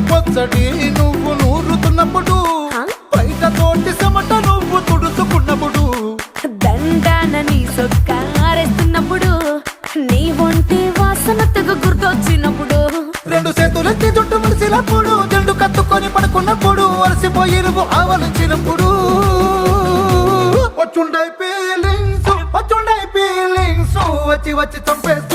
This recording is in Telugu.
పొచ్చటి నువ్వు నూరుతున్నప్పుడు, బయట తోటి చెమట నువ్వు తుడుచుకున్నప్పుడు, దండాన నీ సొక్కారేస్తున్నప్పుడు, నీ ఒంటి వాసన తెగ గుర్తొచ్చినప్పుడు, రెండు చేతులెత్తి జుట్టు ముడిసినప్పుడు, జెండు కత్తుకొని పడుకున్నప్పుడు, అలసిపోయి నువ్వు ఆవలించినప్పుడు, వచ్చుండై ఫీలింగ్స్ వచ్చి వచ్చి చంపేస్తా